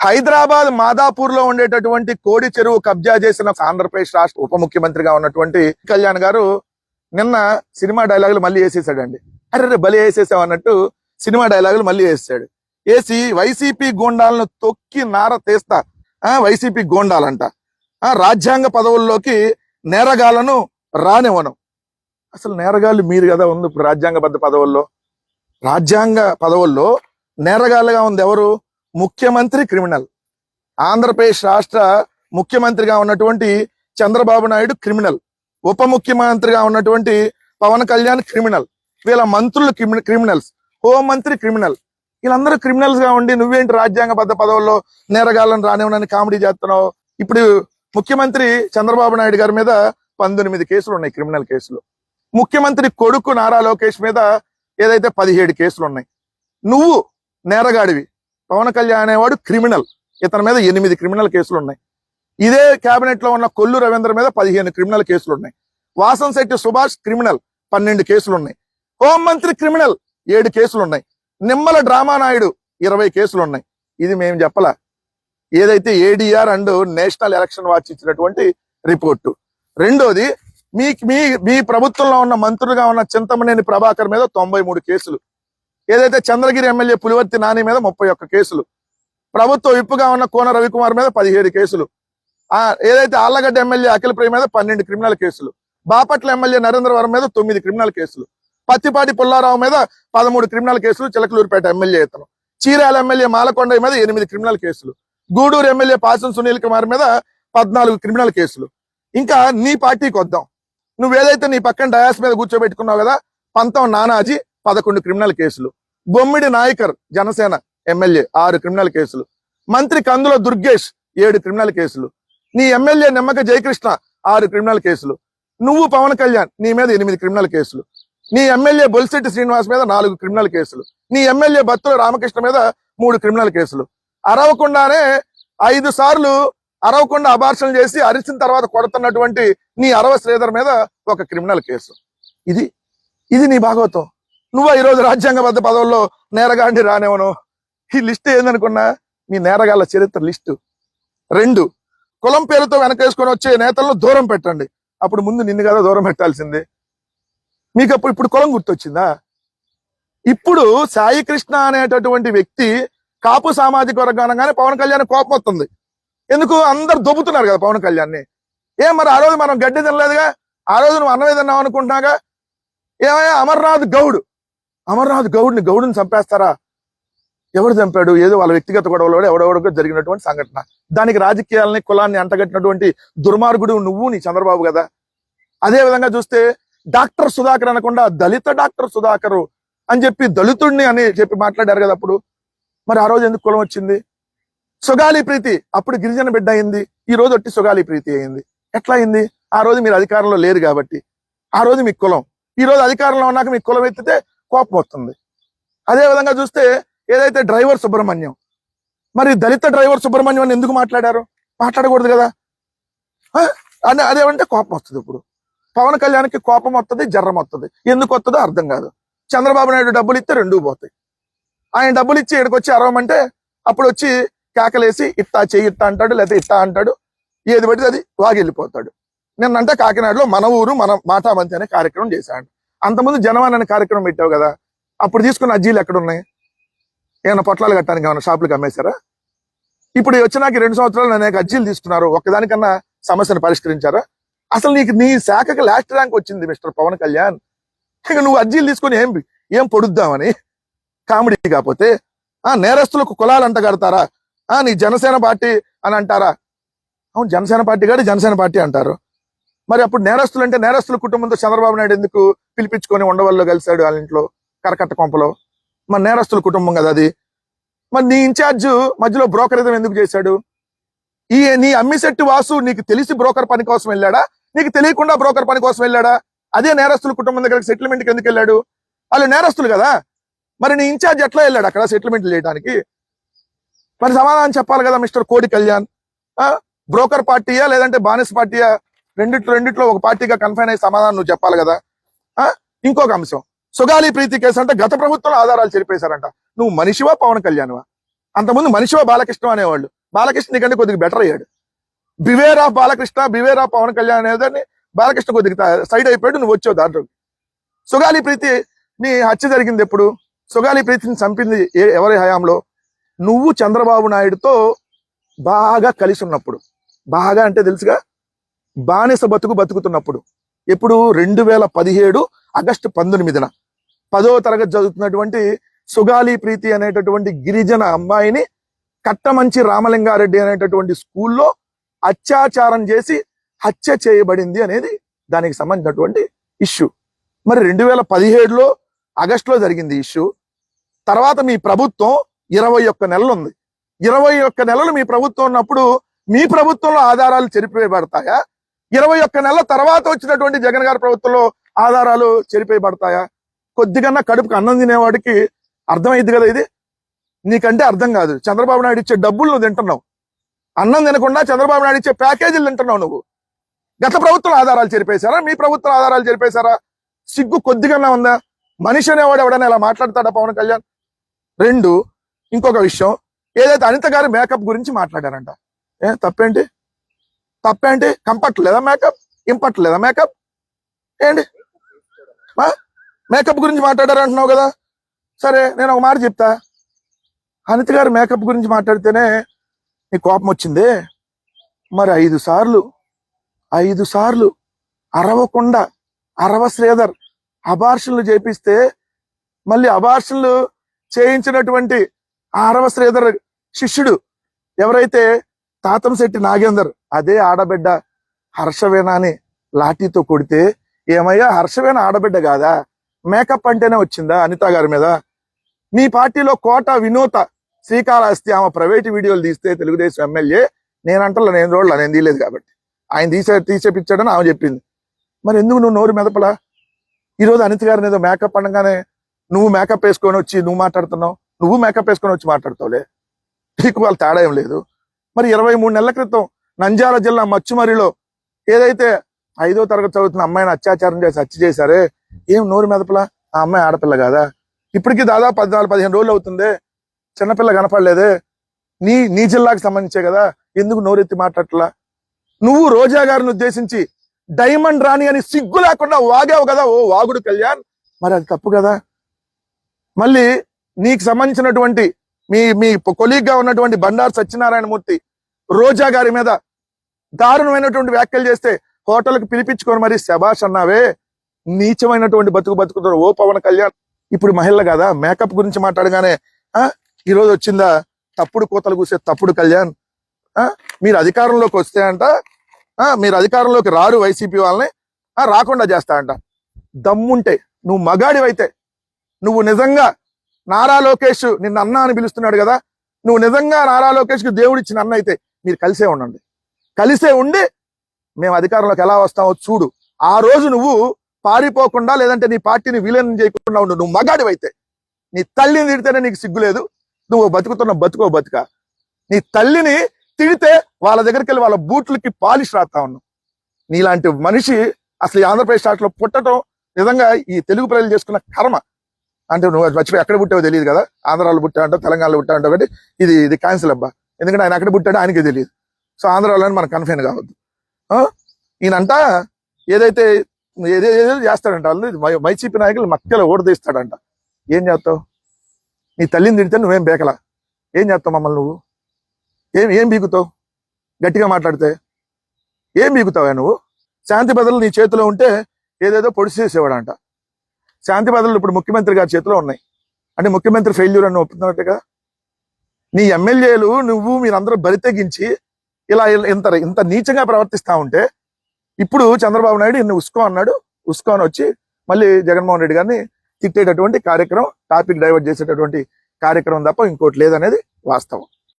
హైదరాబాద్ మాదాపూర్ లో ఉండేటటువంటి కోడి చెరువు కబ్జా చేసిన ఆంధ్రప్రదేశ్ రాష్ట్ర ఉప ముఖ్యమంత్రిగా ఉన్నటువంటి కళ్యాణ్ గారు నిన్న సినిమా డైలాగులు మళ్ళీ వేసేసాడండి. అరే బలి వేసేసాం అన్నట్టు సినిమా డైలాగులు మళ్ళీ వేసాడు. వేసి వైసీపీ గోండాలను తొక్కి నార తీస్తా, వైసీపీ గోండాలంట, రాజ్యాంగ పదవుల్లోకి నేరగాళ్లను రానివ్వను. అసలు నేరగాళ్ళు మీరు కదా ఉంది ఇప్పుడు రాజ్యాంగబద్ధ పదవుల్లో. రాజ్యాంగ పదవుల్లో నేరగాళ్ళుగా ఉంది ఎవరు? ముఖ్యమంత్రి క్రిమినల్. ఆంధ్రప్రదేశ్ రాష్ట్ర ముఖ్యమంత్రిగా ఉన్నటువంటి చంద్రబాబు నాయుడు క్రిమినల్. ఉప ముఖ్యమంత్రిగా ఉన్నటువంటి పవన్ కళ్యాణ్ క్రిమినల్. వీళ్ళ మంత్రులు క్రిమినల్స్. హోంమంత్రి క్రిమినల్. వీళ్ళందరూ క్రిమినల్స్ గా ఉండి నువ్వేంటి రాజ్యాంగబద్ధ పదవుల్లో నేరగాళ్ళని రానివ్వనని కామెడీ చేస్తున్నావు. ఇప్పుడు ముఖ్యమంత్రి చంద్రబాబు నాయుడు గారి మీద 19 కేసులు ఉన్నాయి, క్రిమినల్ కేసులు. ముఖ్యమంత్రి కొడుకు నారా లోకేష్ మీద ఏదైతే 17 కేసులు ఉన్నాయి. నువ్వు నేరగాడివి. పవన్ కళ్యాణ్ అనేవాడు క్రిమినల్. ఇతని మీద 8 క్రిమినల్ కేసులు ఉన్నాయి. ఇదే కేబినెట్ లో ఉన్న కొల్లు రవీంద్ర మీద 15 క్రిమినల్ కేసులు ఉన్నాయి. వాసంశెట్టి సుభాష్ క్రిమినల్ 12 కేసులు ఉన్నాయి. హోంమంత్రి క్రిమినల్ 7 కేసులు ఉన్నాయి. నిమ్మల డ్రామానాయుడు 20 కేసులు ఉన్నాయి. ఇది మేము చెప్పలా, ఏదైతే ADR and national election watch ఇచ్చినటువంటి రిపోర్టు. రెండోది మీ ప్రభుత్వంలో ఉన్న మంత్రులుగా ఉన్న చింతమనేని ప్రభాకర్ మీద 93 కేసులు. ఏదైతే చంద్రగిరి ఎమ్మెల్యే పులివర్తి నాని మీద 31 కేసులు. ప్రభుత్వ విప్పుగా ఉన్న కోన రవికుమార్ మీద 17 కేసులు. ఏదైతే ఆళ్లగడ్డ ఎమ్మెల్యే అఖిల ప్రియ మీద 12 క్రిమినల్ కేసులు. బాపట్ల ఎమ్మెల్యే నరేంద్రవరం మీద 9 క్రిమినల్ కేసులు. పత్తిపాటి పుల్లారావు మీద 13 క్రిమినల్ కేసులు. చిలకలూరుపేట ఎమ్మెల్యే ఇతను. చీరాల ఎమ్మెల్యే మాలకొండ మీద 8 క్రిమినల్ కేసులు. గూడూరు ఎమ్మెల్యే పాసం సునీల్ కుమార్ మీద 14 క్రిమినల్ కేసులు. ఇంకా నీ పార్టీకి వద్దాం. నువ్వేదైతే నీ పక్కన డయాస్ మీద కూర్చోబెట్టుకున్నావు కదా, పంతం నానాజీ 11 క్రిమినల్ కేసులు. బొమ్మిడి నాయకర్ జనసేన ఎమ్మెల్యే 6 క్రిమినల్ కేసులు. మంత్రి కందుల దుర్గేష్ 7 క్రిమినల్ కేసులు. నీ ఎమ్మెల్యే నిమ్మక జయకృష్ణ 6 క్రిమినల్ కేసులు. నువ్వు పవన్ కళ్యాణ్ నీ మీద 8 క్రిమినల్ కేసులు. నీ ఎమ్మెల్యే బొలిశెట్టి శ్రీనివాస్ మీద 4 క్రిమినల్ కేసులు. నీ ఎమ్మెల్యే బత్తుల రామకృష్ణ మీద 3 క్రిమినల్ కేసులు. అరవకుండానే 5 సార్లు అరవకుండా అబార్షన్ చేసి అరిచిన తర్వాత కొడుతున్నటువంటి నీ అరవ శ్రీధర్ మీద 1 క్రిమినల్ కేసు. ఇది నీ భాగవతం. నువ్వు ఈరోజు రాజ్యాంగబద్ధ పదవుల్లో నేరగాండి రానివ్వను. ఈ లిస్ట్ ఏందనుకున్నా, మీ నేరగాళ్ళ చరిత్ర లిస్టు. 2, కులం పేరుతో వెనకేసుకొని వచ్చే నేతలను దూరం పెట్టండి. అప్పుడు ముందు నిన్ను కదా దూరం పెట్టాల్సింది. మీకు అప్పుడు ఇప్పుడు కులం గుర్తొచ్చిందా? ఇప్పుడు సాయి కృష్ణ అనేటటువంటి వ్యక్తి కాపు సామాజిక వర్గానంగానే పవన్ కళ్యాణ్ కోపం వస్తుంది. ఎందుకు? అందరు దొబ్బుతున్నారు కదా పవన్ కళ్యాణ్ని. మరి ఆ రోజు మనం గడ్డి తినలేదుగా, ఆ రోజు నువ్వు అన్నమే తిన్నావు అనుకుంటున్నాగా. ఏమయ్యా అమర్నాథ్ గౌడ్ని చంపేస్తారా? ఎవరు చంపాడు? ఏదో వాళ్ళ వ్యక్తిగత గొడవలో ఎవడెవడో జరిగినటువంటి సంఘటన. దానికి రాజకీయాలని కులాన్ని అంటగట్టినటువంటి దుర్మార్గుడు నువ్వు, నీ చంద్రబాబు కదా. అదే విధంగా చూస్తే డాక్టర్ సుధాకర్ అనకుండా దళిత డాక్టర్ సుధాకర్ అని చెప్పి దళితుడిని అని చెప్పి మాట్లాడారు కదా అప్పుడు. మరి ఆ రోజు ఎందుకు కులం వచ్చింది? సుగాలి ప్రీతి అప్పుడు గిరిజన బిడ్డ అయింది, ఈ రోజు ఒట్టి సుగాలి ప్రీతి అయింది. ఎట్లా అయింది? ఆ రోజు మీరు అధికారంలో లేరు కాబట్టి. ఆ రోజు మీకు కులం, ఈ రోజు అధికారంలో ఉన్నాక మీకు కులం ఎత్తితే కోపం వస్తుంది. అదే విధంగా చూస్తే ఏదైతే డ్రైవర్ సుబ్రహ్మణ్యం, మరి దళిత డ్రైవర్ సుబ్రహ్మణ్యం అని ఎందుకు మాట్లాడారు? మాట్లాడకూడదు కదా. అదేమంటే కోపం వస్తుంది. ఇప్పుడు పవన్ కళ్యాణ్కి కోపం వస్తుంది, జర్రం వస్తుంది. ఎందుకు వస్తుందో అర్థం కాదు. చంద్రబాబు నాయుడు డబ్బులు ఇస్తే 2 పోతాయి. ఆయన డబ్బులు ఇచ్చి ఇక్కడికి వచ్చి అరవమంటే అప్పుడు వచ్చి కేకలేసి ఇట్టా చెయ్యి ఇట్టా అంటాడు, లేకపోతే ఇట్టా అంటాడు. ఏది పడితే అది వాగివెళ్ళిపోతాడు. నిన్నంటే కాకినాడలో మన ఊరు మన మాటామంతి అనే కార్యక్రమం చేశాడు. అంతకుముందు జనవాన్ అనే కార్యక్రమం పెట్టావు కదా, అప్పుడు తీసుకున్న అజ్జీలు ఎక్కడున్నాయి? ఏమైనా పొట్లాలు కట్టడానికి ఏమైనా షాపులకు అమ్మేశారా? ఇప్పుడు వచ్చినాక 2 సంవత్సరాలు అనేక అజ్జీలు తీసుకున్నారు. ఒక్కదానికన్నా సమస్యను పరిష్కరించారా? అసలు నీ శాఖకి లాస్ట్ ర్యాంక్ వచ్చింది మిస్టర్ పవన్ కళ్యాణ్. ఇక నువ్వు అర్జీలు తీసుకొని ఏం పొడుద్దామని కామెడీ. కాకపోతే నేరస్తులకు కులాలు అంట కడతారా? నీ జనసేన పార్టీ అని అంటారా? అవును, జనసేన పార్టీ కాదు జనసేన పార్టీ అంటారు. మరి అప్పుడు నేరస్తులు అంటే నేరస్తుల కుటుంబంతో చంద్రబాబు నాయుడు ఎందుకు పిలిపించుకొని ఉండవల్లో కలిశాడు వాళ్ళ ఇంట్లో కరకట్ట కొంపలో? మరి నేరస్తుల కుటుంబం కదా అది. మరి నీ ఇన్ఛార్జ్ మధ్యలో బ్రోకరిజం ఎందుకు చేశాడు? నీ అమ్మిశెట్టి వాసు నీకు తెలిసి బ్రోకర్ పని కోసం వెళ్ళాడా? నీకు తెలియకుండా బ్రోకర్ పని కోసం వెళ్ళాడా? అదే నేరస్తుల కుటుంబం దగ్గర సెటిల్మెంట్కి ఎందుకు వెళ్ళాడు? వాళ్ళు నేరస్తులు కదా. మరి నీ ఇన్ఛార్జ్ ఎట్లా వెళ్ళాడు అక్కడ సెటిల్మెంట్ చేయడానికి? మరి సమాధానం చెప్పాలి కదా మిస్టర్ కోడి కళ్యాణ్. బ్రోకర్ పార్టీయా లేదంటే బానిస పార్టీయా? రెండిట్లో ఒక పార్టీగా కన్ఫైన్ అయ్యి సమాధానం నువ్వు చెప్పాలి కదా. ఇంకొక అంశం, సుగాలి ప్రీతి కేసు అంటే గత ప్రభుత్వంలో ఆధారాలు చెరిపేశారంట. నువ్వు మనిషివా పవన్ కళ్యాణ్వా? అంతకుముందు మనిషివా బాలకృష్ణ అనేవాళ్ళు. బాలకృష్ణ నీకంటే కొద్దిగా బెటర్ అయ్యాడు. Beware of Balakrishna, beware of Pawan Kalyan అనేదాన్ని బాలకృష్ణ కొద్దిగా సైడ్ అయిపోయాడు, నువ్వు వచ్చావు దాంట్లో. సుగాలి ప్రీతి నీ హత్య జరిగింది ఎప్పుడు? సుగాలి ప్రీతిని చంపింది ఎవరి హయాంలో? నువ్వు చంద్రబాబు నాయుడుతో బాగా కలిసి ఉన్నప్పుడు, బాగా అంటే తెలుసుగా, బానిస బతుకుతున్నప్పుడు. ఎప్పుడు? 2017 ఆగస్టు 19న 10వ తరగతి చదువుతున్నటువంటి సుగాలి ప్రీతి అనేటటువంటి గిరిజన అమ్మాయిని కట్టమంచి రామలింగారెడ్డి అనేటటువంటి స్కూల్లో అత్యాచారం చేసి హత్య చేయబడింది అనేది దానికి సంబంధించినటువంటి ఇష్యూ. మరి 2017లో ఆగస్టులో జరిగింది ఇష్యూ. తర్వాత మీ ప్రభుత్వం 21 నెలలు ఉంది. 21 నెలలు మీ ప్రభుత్వం ఉన్నప్పుడు మీ ప్రభుత్వంలో ఆధారాలు చెరిపివేయబడతాయా? 21 నెలల తర్వాత వచ్చినటువంటి జగన్ గారి ప్రభుత్వంలో ఆధారాలు చెరిపేయబడతాయా? కొద్దిగా కడుపుకు అన్నం తినేవాడికి అర్థమైంది కదా ఇది. నీకంటే అర్థం కాదు. చంద్రబాబు నాయుడు ఇచ్చే డబ్బులు నువ్వు తింటున్నావు, అన్నం తినకుండా చంద్రబాబు నాయుడు ఇచ్చే ప్యాకేజీలు తింటున్నావు నువ్వు. గత ప్రభుత్వం ఆధారాలు చెరిపేశారా? మీ ప్రభుత్వం ఆధారాలు చెరిపేశారా? సిగ్గు కొద్దిగా ఉందా? మనిషి అనేవాడు ఎవడైనా ఇలా మాట్లాడతాడా పవన్ కళ్యాణ్? 2, ఇంకొక విషయం, ఏదైతే అనిత గారి మేకప్ గురించి మాట్లాడారంట. తప్పేంటి? కంపట్లేదా మేకప్? ఇంపట్లేదా మేకప్? ఏంటి మేకప్ గురించి మాట్లాడారంటున్నావు కదా. సరే, నేను ఒక మాట చెప్తా. అనిత గారి మేకప్ గురించి మాట్లాడితేనే నీ కోపం వచ్చిందే. మరి 5 సార్లు అరవకుండా శ్రీధర్ అబార్షన్లు చేపిస్తే, మళ్ళీ అబార్షన్లు చేయించినటువంటి అరవ శ్రీధర్ శిష్యుడు ఎవరైతే తాతంశెట్టి నాగేందర్, అదే ఆడబిడ్డ హర్షవేణాని లాఠీతో కొడితే, ఏమయ్యా హర్షవేణ ఆడబిడ్డ కాదా? మేకప్ అంటేనే వచ్చిందా అనిత గారి మీద? మీ పార్టీలో కోట వినోత శ్రీకాళహస్తి ఆమె ప్రైవేట్ వీడియోలు తీస్తే తెలుగుదేశం ఎమ్మెల్యే, నేనంటలా, నేను చూడలా, నేను తీయలేదు కాబట్టి, ఆయన తీసేపించాడని ఆమె చెప్పింది. మరి ఎందుకు నువ్వు నోరు మెదపలా? ఈరోజు అనిత గారిని ఏదో మేకప్ అనగానే నువ్వు మేకప్ వేసుకొని వచ్చి నువ్వు మాట్లాడుతున్నావు, నువ్వు మేకప్ వేసుకొని వచ్చి మాట్లాడుతావులే, నీకు వాళ్ళ తేడా ఏం లేదు. మరి 23 నెలల క్రితం నంద్యాల జిల్లా మచ్చుమరిలో ఏదైతే 5వ తరగతి చదువుతున్న అమ్మాయిని అత్యాచారం చేసి హత్య చేశారే, ఏం నోరు మెదపలా? ఆ అమ్మాయి ఆడపిల్ల కాదా? ఇప్పటికీ దాదాపు 14-15 రోజులు అవుతుందే, చిన్నపిల్ల కనపడలేదే, నీ జిల్లాకి సంబంధించే కదా, ఎందుకు నోరెత్తి మాట్లాడట్లా? నువ్వు రోజా గారిని ఉద్దేశించి డైమండ్ రాణి అని సిగ్గు లేకుండా వాగావు కదా, ఓ వాగుడు కళ్యాణ్. మరి అది తప్పు కదా. మళ్ళీ నీకు సంబంధించినటువంటి మీ కొలీగ్ గా ఉన్నటువంటి బండారు సత్యనారాయణమూర్తి రోజా గారి మీద దారుణమైనటువంటి వ్యాఖ్యలు చేస్తే హోటల్కి పిలిపించుకొని మరి శబాష్ అన్నావే. నీచమైనటువంటి బతుకుతారు ఓ పవన్ కళ్యాణ్. ఇప్పుడు మహిళ కదా, మేకప్ గురించి మాట్లాడగానే ఈరోజు వచ్చిందా తప్పుడు కోతలు కూసే తప్పుడు కళ్యాణ్. మీరు అధికారంలోకి వస్తే అంట, మీరు అధికారంలోకి రారు వైసీపీ వాళ్ళని, రాకుండా చేస్తా అంట. దమ్ముంటే నువ్వు మగాడివైతే, నువ్వు నిజంగా నారా లోకేష్ నిన్న అన్న అని పిలుస్తున్నాడు కదా, నువ్వు నిజంగా నారా లోకేష్కి దేవుడిచ్చిన అన్న అయితే మీరు కలిసే ఉండండి. కలిసే ఉండి మేము అధికారంలోకి ఎలా వస్తామో చూడు. ఆ రోజు నువ్వు పారిపోకుండా, లేదంటే నీ పార్టీని విలీనం చేయకుండా ఉండు. నువ్వు మగాడివైతే. నీ తల్లిని తిడితేనే నీకు సిగ్గు లేదు. నువ్వు బతుకుతున్న బతుక. నీ తల్లిని తిడితే వాళ్ళ దగ్గరికి వెళ్ళి వాళ్ళ బూట్లకి పాలిష్ రాస్తా ఉన్నావు. నీలాంటి మనిషి అసలు ఈ ఆంధ్రప్రదేశ్ రాష్ట్రంలో పుట్టడం నిజంగా ఈ తెలుగు ప్రజలు చేసుకున్న కర్మ. అంటే నువ్వు మర్చిపోయి ఎక్కడ పుట్టావో తెలియదు కదా, ఆంధ్రాలో పుట్టావంట, తెలంగాణలో పుట్టావంట, కాబట్టి ఇది క్యాన్సిల్ అబ్బా. ఎందుకంటే ఆయన ఎక్కడ పుట్టాడో ఆయనకే తెలియదు. సో ఆంధ్రాలో మనకు కన్ఫైన్ కావద్దు. ఈయనంట ఏదైతే ఏదేదో చేస్తాడంట, వాళ్ళు వైసీపీ నాయకులు మక్కలు ఓడదీస్తాడంట. ఏం చేస్తావు? నీ తల్లిని తిడితే నువ్వేం బేకలా? ఏం చేస్తావు మమ్మల్ని? నువ్వు ఏం బీగుతావు? గట్టిగా మాట్లాడితే ఏం బీగుతావా నువ్వు? శాంతి భద్రతలు నీ చేతిలో ఉంటే ఏదేదో పొడి చేసేవాడంట. శాంతి భద్రతలు ఇప్పుడు ముఖ్యమంత్రి గారి చేతిలో ఉన్నాయి. అంటే ముఖ్యమంత్రి ఫెయిల్యూర్ అని ఒప్పుతున్నట్టుగా నీ ఎమ్మెల్యేలు నువ్వు మీరందరూ బరి తెగించి ఇలా ఇంత నీచంగా ప్రవర్తిస్తా ఉంటే, ఇప్పుడు చంద్రబాబు నాయుడు ఇన్ని ఉస్కో అన్నాడు, ఉస్కో అని వచ్చి మళ్ళీ జగన్మోహన్ రెడ్డి గారిని తిట్టేటటువంటి కార్యక్రమం, టాపిక్ డైవర్ట్ చేసేటటువంటి కార్యక్రమం తప్ప ఇంకోటి లేదనేది వాస్తవం.